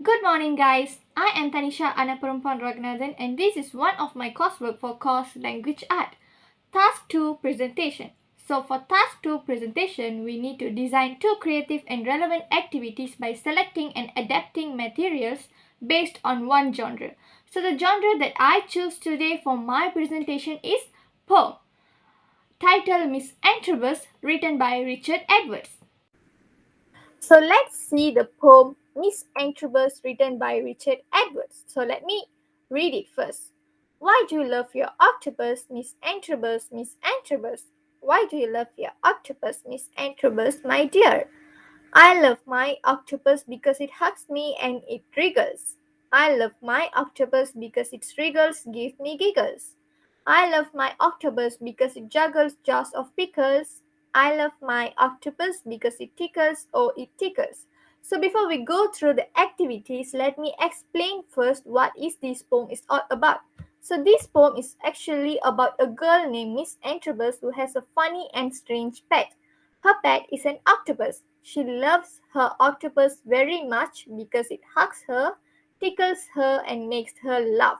Good morning, guys. I am Tanisha Anaparumpan Ragnathan, and this is one of my coursework for course Language Art. Task 2 Presentation. So, for Task 2 Presentation, we need to design two creative and relevant activities by selecting and adapting materials based on one genre. So, the genre that I choose today for my presentation is poem. Title Miss Antrobus, written by Richard Edwards. So let's see the poem Miss Antrobus written by Richard Edwards. So let me read it first. Why do you love your octopus, Miss Antrobus, Miss Antrobus? Why do you love your octopus, Miss Antrobus, my dear? I love my octopus because it hugs me and it wriggles. I love my octopus because its wriggles give me giggles. I love my octopus because it juggles jars of pickles. I love my octopus because it tickles, oh, it tickles. So before we go through the activities, let me explain first what is this poem is all about. So this poem is actually about a girl named Miss Antrobus who has a funny and strange pet. Her pet is an octopus. She loves her octopus very much because it hugs her, tickles her, and makes her laugh.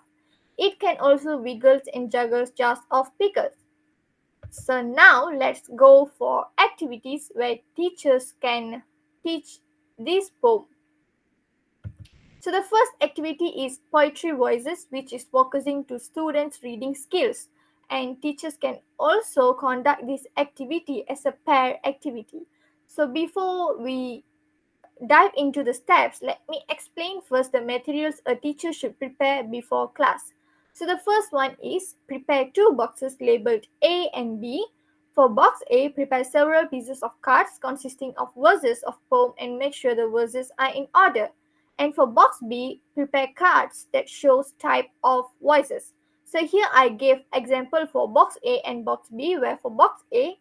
It can also wiggle and juggle jars of pickles. So now let's go for activities where teachers can teach this poem. So the first activity is Poetry Voices, which is focusing to students' reading skills. And teachers can also conduct this activity as a pair activity. So before we dive into the steps, let me explain first the materials a teacher should prepare before class. So the first one is prepare two boxes labeled A and B. For box A, prepare several pieces of cards consisting of verses of poem and make sure the verses are in order. And for box B, prepare cards that shows type of voices. So here I gave example for box A and box B, where for box A,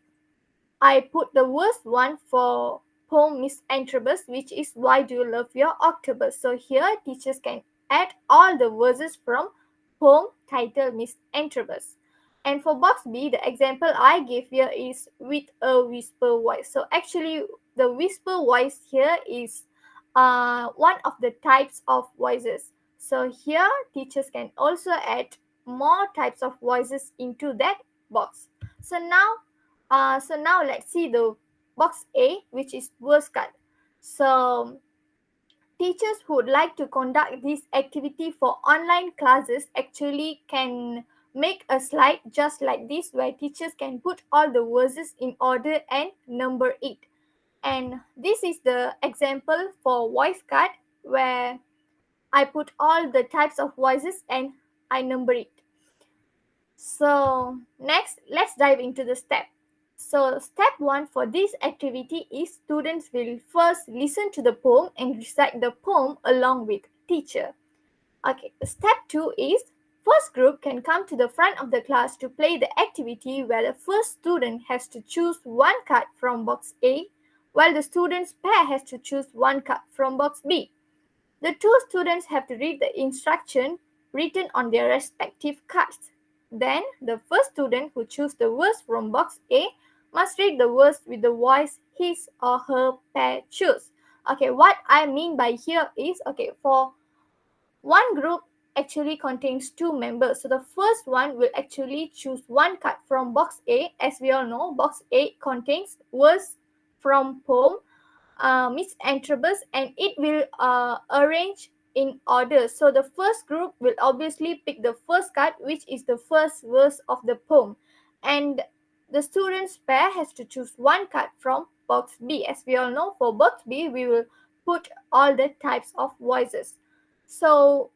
I put the worst one for poem Miss Antrobus, which is Why Do You Love Your Octopus? So here teachers can add all the verses from poem titled Miss Antrobus. And for box B, the example I gave here is with a whisper voice. So actually, the whisper voice here is one of the types of voices. So here teachers can also add more types of voices into that box. So now let's see the box A, which is verse card. So teachers who would like to conduct this activity for online classes actually can make a slide just like this, where teachers can put all the verses in order and number it. And this is the example for voice card, where I put all the types of voices and I number it. So next, let's dive into the step. So step 1 for this activity is students will first listen to the poem and recite the poem along with teacher. Okay, step 2 is first group can come to the front of the class to play the activity, where the first student has to choose one card from box A, while the students pair has to choose one card from box B. The two students have to read the instruction written on their respective cards. Then, the first student who chooses the verse from box A must read the verse with the voice his or her pair choose. Okay, what I mean by here is, for one group actually contains two members. So the first one will actually choose one card from box A. As we all know, box A contains verse from poem Miss Antrobus, and it will arrange in order. So the first group will obviously pick the first card, which is the first verse of the poem, and the students pair has to choose one card from box B. As we all know, for box B, we will put all the types of voices. So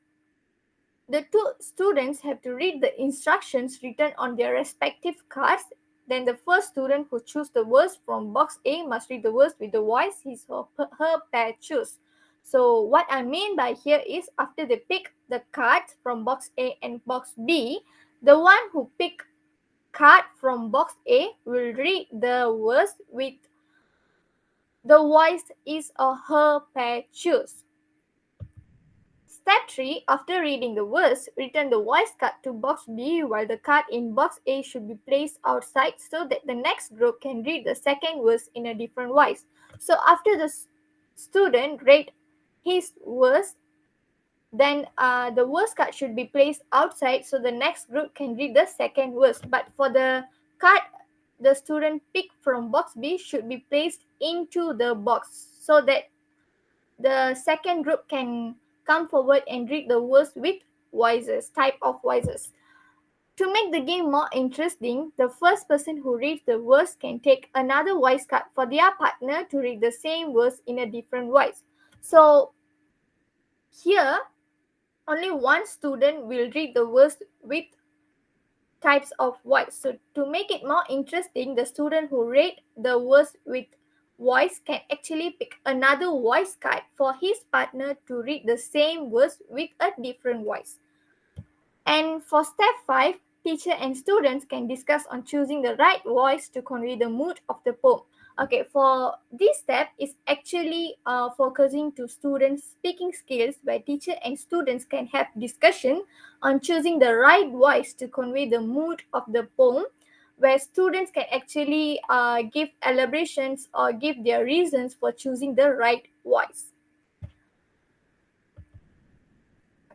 the two students have to read the instructions written on their respective cards. Then the first student who chooses the verse from box A must read the verse with the voice his or her pair choose. So what I mean by here is, after they pick the cards from box A and box B, the one who pick card from box A will read the verse with the voice his or her pair choose. Step 3. After reading the verse, return the voice card to box B, while the card in box A should be placed outside so that the next group can read the second verse in a different voice. So after the student read his verse, then the verse card should be placed outside so the next group can read the second verse. But for the card the student picked from box B should be placed into the box so that the second group can come forward and read the verse with voices, type of voices. To make the game more interesting, the first person who reads the verse can take another voice card for their partner to read the same verse in a different voice. So here, only one student will read the verse with types of voice. So to make it more interesting, the student who read the verse with voice can actually pick another voice card for his partner to read the same verse with a different voice. And for step 5, teacher and students can discuss on choosing the right voice to convey the mood of the poem. Okay, for this step is actually focusing to students' speaking skills where teacher and students can have discussion on choosing the right voice to convey the mood of the poem, where students can actually give elaborations or give their reasons for choosing the right voice.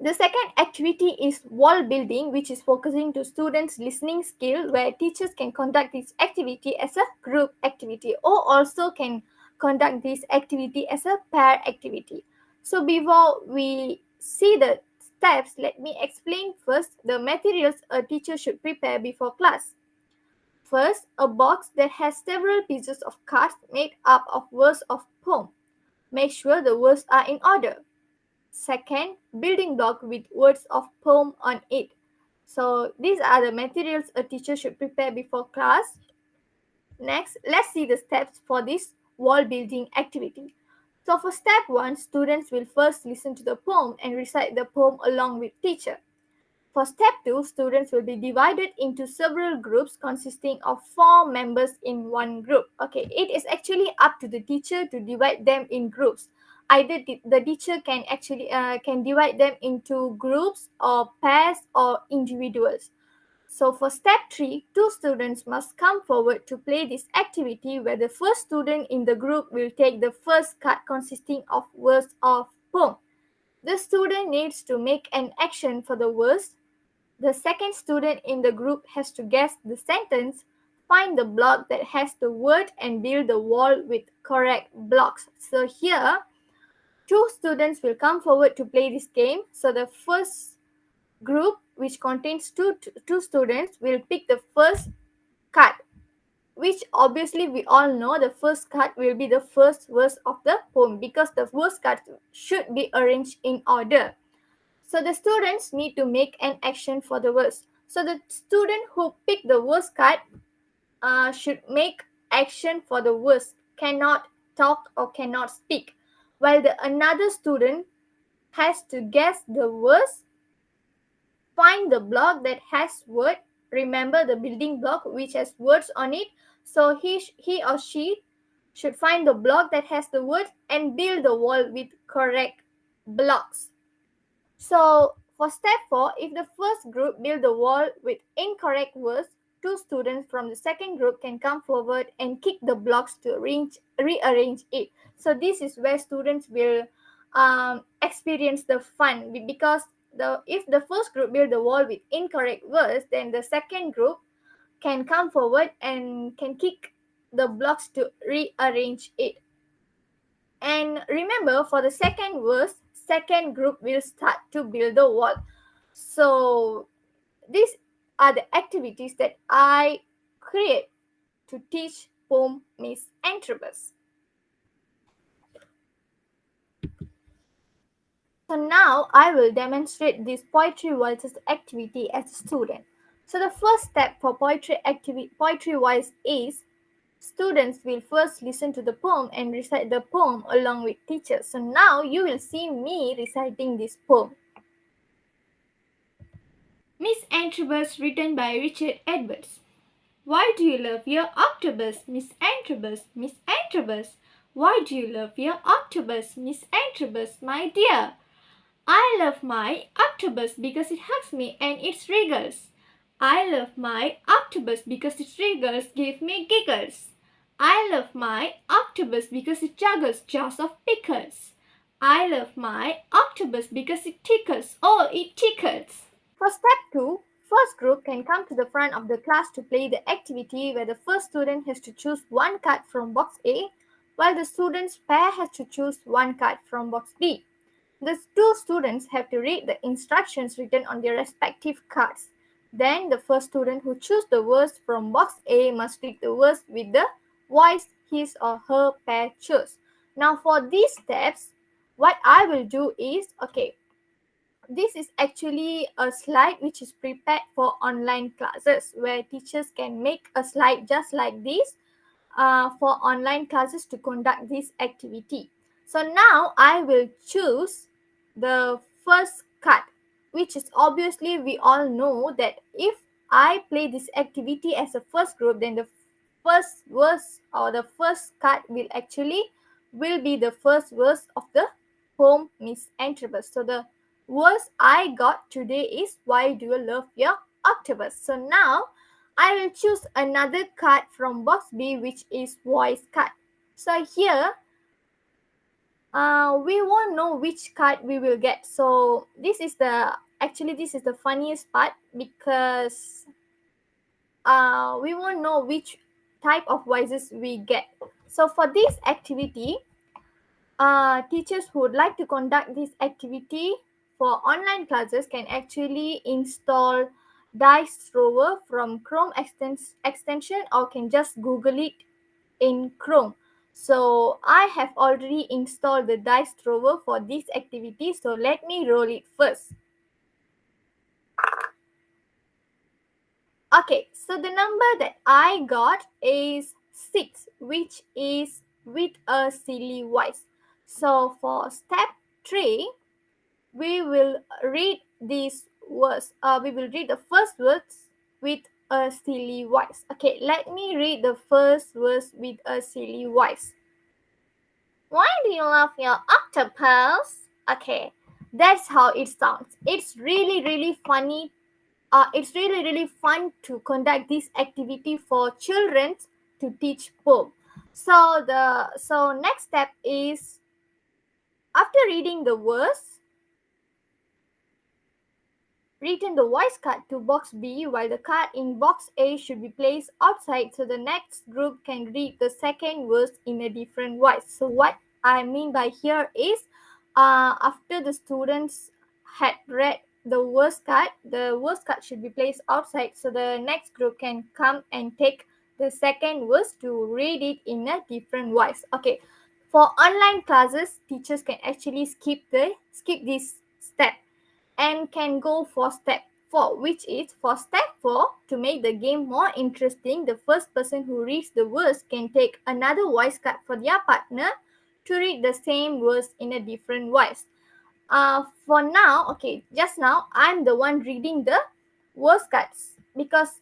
The second activity is wall building, which is focusing to students' listening skill, where teachers can conduct this activity as a group activity or also can conduct this activity as a pair activity. So before we see the steps, let me explain first the materials a teacher should prepare before class. First, a box that has several pieces of cards made up of verse of poem. Make sure the words are in order. Second, building block with words of poem on it. So these are the materials a teacher should prepare before class. Next, let's see the steps for this wall building activity. So for step 1, students will first listen to the poem and recite the poem along with teacher. For step 2, students will be divided into several groups consisting of 4 members in one group. Okay, it is actually up to the teacher to divide them in groups. Either the teacher can actually can divide them into groups or pairs or individuals. So for step 3, 2 students must come forward to play this activity where the first student in the group will take the first card consisting of verse of poem. The student needs to make an action for the verse. The second student in the group has to guess the sentence, find the block that has the word and build the wall with correct blocks. So here, 2 students will come forward to play this game. So the first group, which contains two students, will pick the first card, which obviously we all know the first card will be the first verse of the poem because the verse cards should be arranged in order. So the students need to make an action for the verse. So the student who picked the verse card should make action for the verse, cannot talk or cannot speak, while the another student has to guess the verse, find the block that has word. Remember the building block which has words on it. So he or she should find the block that has the word and build the wall with correct blocks. So for step 4, if the first group build the wall with incorrect words, 2 students from the second group can come forward and kick the blocks to rearrange it. So this is where students will experience the fun because if the first group build the wall with incorrect words, then the second group can come forward and can kick the blocks to rearrange it. And remember, for the second verse, second group will start to build the wall. So these are the activities that I create to teach poem Miss Antrobus. So now I will demonstrate this poetry voices activity as a student. So the first step for poetry voice is students will first listen to the poem and recite the poem along with teachers. So now you will see me reciting this poem. Miss Antrobus, written by Richard Edwards. Why do you love your octopus, Miss Antrobus, Miss Antrobus? Why do you love your octopus, Miss Antrobus, my dear? I love my octopus because it hugs me and it wriggles. I love my octopus because its wriggles give me giggles. I love my octopus because it juggles jaws of pickles. I love my octopus because it tickles. Oh, it tickles. For step 2, first group can come to the front of the class to play the activity where the first student has to choose one card from box A, while the students pair has to choose one card from box B. The two students have to read the instructions written on their respective cards. Then the first student who chooses the words from box A must read the words with the voice his or her pair chose. Now for these steps, what I will do is, this is actually a slide which is prepared for online classes where teachers can make a slide just like this for online classes to conduct this activity. So now I will choose the first card, which is obviously we all know that if I play this activity as a first group, then the first verse or the first card will be the first verse of the poem Miss Antrobus. So the verse I got today is why do you love your octopus? So now I will choose another card from box B, which is voice card. So here we won't know which card we will get. So this is the funniest part because we won't know which type of voices we get. So for this activity, teachers who would like to conduct this activity for online classes can actually install dice thrower from Chrome extension or can just Google it in Chrome. So I have already installed the dice thrower for this activity, so let me roll it first. Okay, so the number that I got is 6, which is with a silly voice. So for step 3, we will read these words. We will read the first words with a silly voice. Okay, let me read the first verse with a silly voice. Why do you love your octopus? Okay, that's how it sounds. It's really, really funny. It's really, really fun to conduct this activity for children to teach poem. So next step is after reading the verse, return the voice card to box B while the card in box A should be placed outside so the next group can read the second verse in a different voice. So what I mean by here is after the students had read the verse card should be placed outside so the next group can come and take the second verse to read it in a different voice. Okay, for online classes, teachers can actually skip this step and can go for step 4, which is for step 4 to make the game more interesting. The first person who reads the verse can take another voice card for their partner to read the same verse in a different voice. For now, just now I'm the one reading the verse cards because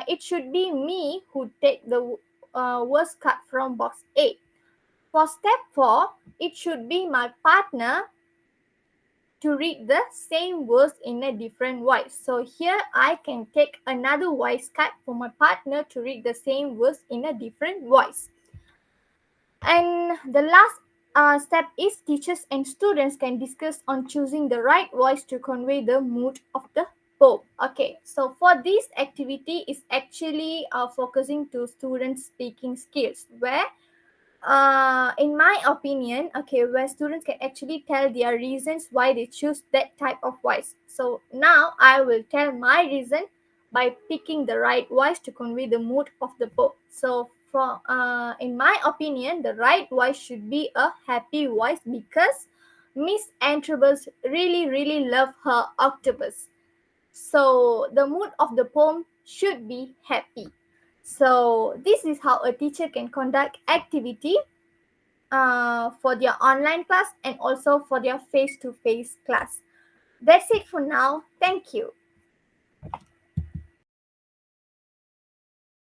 it should be me who take the verse card from box A. For step 4, it should be my partner to read the same verse in a different voice. So here I can take another voice card for my partner to read the same verse in a different voice. And the last step is teachers and students can discuss on choosing the right voice to convey the mood of the poem. Okay, so for this activity is actually focusing to students' speaking skills where in my opinion, where students can actually tell their reasons why they choose that type of voice. So now I will tell my reason by picking the right voice to convey the mood of the poem. So for in my opinion, the right voice should be a happy voice because Miss Antrobus really, really love her octopus. So the mood of the poem should be happy. So this is how a teacher can conduct activity for their online class and also for their face-to-face class. That's it for now. Thank you.